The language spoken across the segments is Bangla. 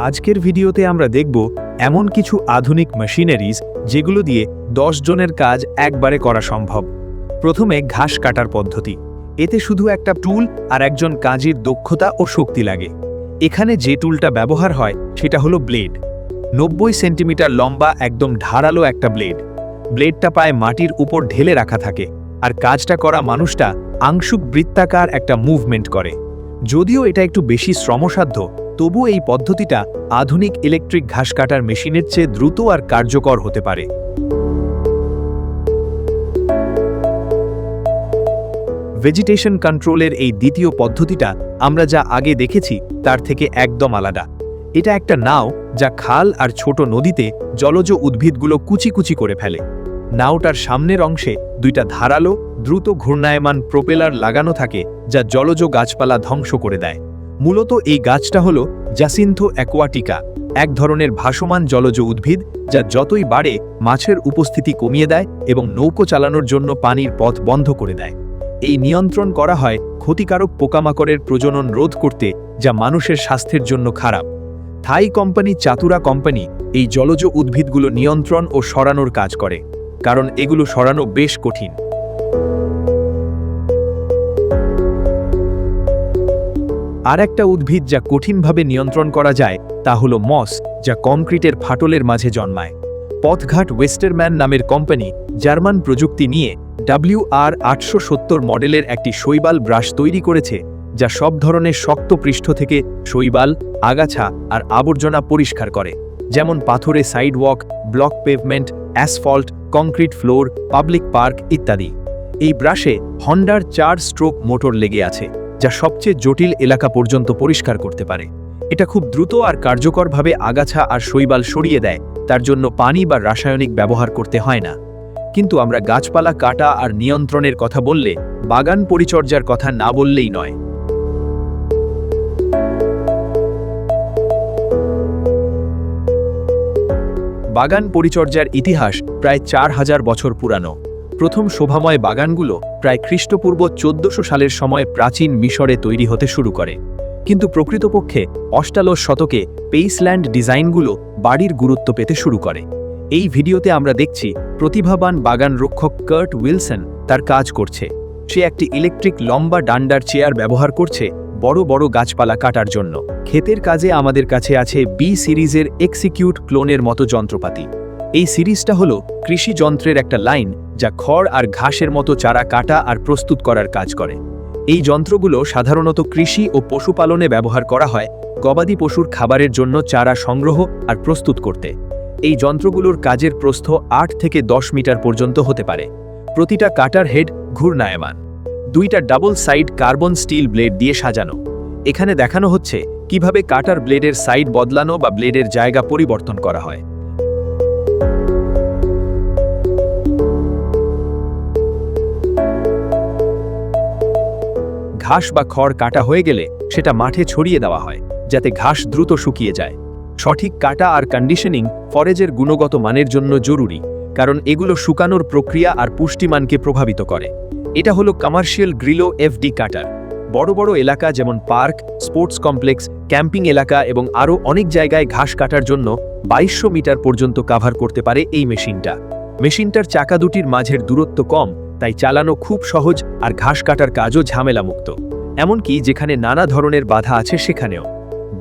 আজকের ভিডিওতে আমরা দেখব এমন কিছু আধুনিক মেশিনারিজ যেগুলো দিয়ে 10 জনের কাজ একবারে করা সম্ভব। প্রথমে ঘাস কাটার পদ্ধতি। এতে শুধু একটা টুল আর একজন কাজের দক্ষতা ও শক্তি লাগে। এখানে যে টুলটা ব্যবহার হয় সেটা হলো ব্লেড। 90 সেন্টিমিটার লম্বা একদম ধারালো একটা ব্লেড। ব্লেডটা প্রায় মাটির উপর ঢেলে রাখা থাকে, আর কাজটা করা মানুষটা আংশিক বৃত্তাকার একটা মুভমেন্ট করে। যদিও এটা একটু বেশি শ্রমসাধ্য, তবু এই পদ্ধতিটা আধুনিক ইলেকট্রিক ঘাস কাটার মেশিনের চেয়ে দ্রুত আর কার্যকর হতে পারে। ভেজিটেশন কন্ট্রোলের এই দ্বিতীয় পদ্ধতিটা আমরা যা আগে দেখেছি তার থেকে একদম আলাদা। এটা একটা নাও যা খাল আর ছোট নদীতে জলজ উদ্ভিদগুলো কুচি কুচি করে ফেলে। নাওটার সামনের অংশে দুইটা ধারালো দ্রুত ঘূর্ণায়মান প্রোপেলার লাগানো থাকে, যা জলজ গাছপালা ধ্বংস করে দেয়। মূলত এই গাছটা হলো জাসিন্থো অ্যাকোয়াটিকা, এক ধরনের ভাসমান জলজ উদ্ভিদ যা যতই বাড়ে মাছের উপস্থিতি কমিয়ে দেয় এবং নৌকো চালানোর জন্য পানির পথ বন্ধ করে দেয়। এই নিয়ন্ত্রণ করা হয় ক্ষতিকারক পোকামাকড়ের প্রজনন রোধ করতে, যা মানুষের স্বাস্থ্যের জন্য খারাপ। থাই কোম্পানি চাতুরা কোম্পানি এই জলজ উদ্ভিদগুলো নিয়ন্ত্রণ ও সরানোর কাজ করে, কারণ এগুলো সরানো বেশ কঠিন। আর একটা উদ্ভিদ যা কঠিনভাবে নিয়ন্ত্রণ করা যায় তা হলো মস, যা কংক্রিটের ফাটলের মাঝে জন্মায়। পথঘাট ওয়েস্টারম্যান নামের কোম্পানি জার্মান প্রযুক্তি নিয়ে WR870 মডেলের একটি শৈবাল ব্রাশ তৈরি করেছে, যা সব ধরনের শক্ত পৃষ্ঠ থেকে শৈবাল, আগাছা আর আবর্জনা পরিষ্কার করে, যেমন পাথরে sidewalk, block pavement, asphalt, concrete floor, public park ইত্যাদি। এই ব্রাশে হন্ডার 4 স্ট্রোক মোটর লেগে আছে, যা সবচেয়ে জটিল এলাকা পর্যন্ত পরিষ্কার করতে পারে। এটা খুব দ্রুত আর কার্যকরভাবে আগাছা আর শৈবাল সরিয়ে দেয়, তার জন্য পানি বা রাসায়নিক ব্যবহার করতে হয় না। কিন্তু আমরা গাছপালা কাটা আর নিয়ন্ত্রণের কথা বললে বাগান পরিচর্যার কথা না বললেই নয়। বাগান পরিচর্যার ইতিহাস প্রায় 4000 বছর পুরানো। প্রথম শোভাময় বাগানগুলো প্রায় খ্রিস্টপূর্ব 1400 সালের সময় প্রাচীন মিশরে তৈরি হতে শুরু করে। কিন্তু প্রকৃতপক্ষে অষ্টাদশ শতকে পেইসল্যান্ড ডিজাইনগুলো বাড়ির গুরুত্ব পেতে শুরু করে। এই ভিডিওতে আমরা দেখছি প্রতিভাবান বাগান রক্ষক কার্ট উইলসন তার কাজ করছে। সে একটি ইলেকট্রিক লম্বা ডান্ডার চেয়ার ব্যবহার করছে বড় বড় গাছপালা কাটার জন্য। ক্ষেতের কাজে আমাদের কাছে আছে বি সিরিজের এক্সিকিউট ক্লোনের মতো যন্ত্রপাতি। এই সিরিজটা হলো কৃষি যন্ত্রের একটা লাইন যা খড় আর ঘাসের মতো চারা কাটা আর প্রস্তুত করার কাজ করে। এই যন্ত্রগুলো সাধারণত কৃষি ও পশুপালনে ব্যবহার করা হয়, গবাদি পশুর খাবারের জন্য চারা সংগ্রহ আর প্রস্তুত করতে। এই যন্ত্রগুলোর কাজের প্রস্থ 8 থেকে 10 মিটার পর্যন্ত হতে পারে। প্রতিটা কাটার হেড ঘূর্ণায়মান, দুইটা double side carbon still blade দিয়ে সাজানো। এখানে দেখানো হচ্ছে কিভাবে কাটার ব্লেডের সাইড বদলানো বা ব্লেডের জায়গা পরিবর্তন করা হয়। ঘাস বা খড় কাটা হয়ে গেলে সেটা মাঠে ছড়িয়ে দেওয়া হয়, যাতে ঘাস দ্রুত শুকিয়ে যায়। সঠিক কাটা আর কন্ডিশনিং ফরেজের গুণগত মানের জন্য জরুরি, কারণ এগুলো শুকানোর প্রক্রিয়া আর পুষ্টিমানকে প্রভাবিত করে। এটা হলো কমার্শিয়াল গ্রিলো FD কাটার। বড় বড় এলাকা যেমন পার্ক, স্পোর্টস কমপ্লেক্স, ক্যাম্পিং এলাকা এবং আরও অনেক জায়গায় ঘাস কাটার জন্য 2200 মিটার পর্যন্ত কাভার করতে পারে এই মেশিনটা। মেশিনটার চাকা দুটির মাঝের দূরত্ব কম, তাই চালানো খুব সহজ আর ঘাস কাটার কাজও ঝামেলামুক্ত। এমনকি যেখানে নানা ধরনের বাধা আছে সেখানেও।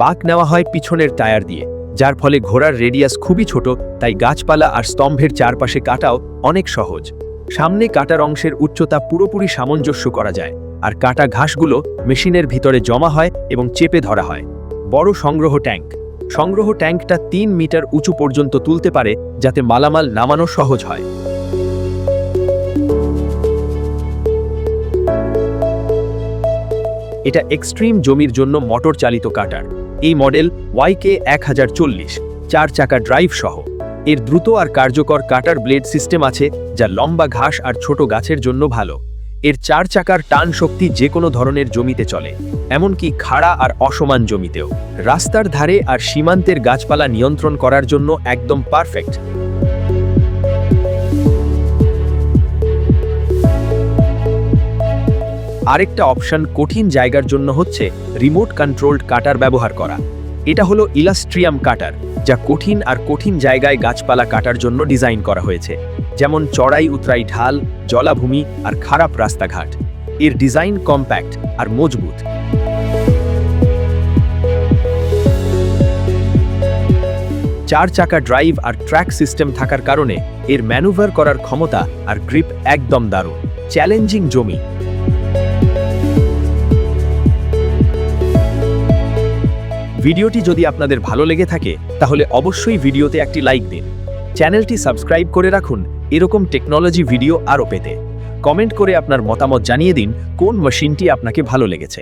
বাঁক নেওয়া হয় পিছনের টায়ার দিয়ে, যার ফলে ঘোড়ার রেডিয়াস খুবই ছোট, তাই গাছপালা আর স্তম্ভের চারপাশে কাটাও অনেক সহজ। সামনে কাটার অংশের উচ্চতা পুরোপুরি সামঞ্জস্য করা যায়, আর কাটা ঘাসগুলো মেশিনের ভিতরে জমা হয় এবং চেপে ধরা হয়। বড় সংগ্রহ ট্যাঙ্কটা 3 মিটার উঁচু পর্যন্ত তুলতে পারে, যাতে মালামাল নামানো সহজ হয়। এটা এক্সট্রিম জমির জন্য মোটর চালিত কাটার। এই মডেল YK1040, 4 চাকা ড্রাইভ সহ। এর দ্রুত আর কার্যকর কাটার ব্লেড সিস্টেম আছে, যা লম্বা ঘাস আর ছোট গাছের জন্য ভালো। এর 4 চাকার টান শক্তি যে কোনো ধরনের জমিতে চলে, এমনকি খাড়া আর অসমান জমিতেও। রাস্তার ধারে আর সীমান্তের গাছপালা নিয়ন্ত্রণ করার জন্য একদম পারফেক্ট। আরেকটা অপশন কঠিন জায়গার জন্য হচ্ছে রিমোট কন্ট্রোলড কাটার ব্যবহার করা। এটা হলো ইলাস্ট্রিয়াম কাটার, যা কঠিন জায়গায় গাছপালা কাটার জন্য ডিজাইন করা হয়েছে, যেমন চড়াই উতরাই ঢাল, জলাভূমি আর খারাপ রাস্তাঘাট। এর ডিজাইন কম্প্যাক্ট আর মজবুত। 4 চাকা ড্রাইভ আর ট্র্যাক সিস্টেম থাকার কারণে এর ম্যানুভার করার ক্ষমতা আর গ্রিপ একদম দারুণ। চ্যালেঞ্জিং জমি। ভিডিওটি যদি আপনাদের ভালো লেগে থাকে তাহলে অবশ্যই ভিডিওতে একটি লাইক দিন। চ্যানেলটি সাবস্ক্রাইব করে রাখুন এরকম টেকনোলজি ভিডিও আরও পেতে। কমেন্ট করে আপনার মতামত জানিয়ে দিন কোন মেশিনটি আপনাকে ভালো লেগেছে।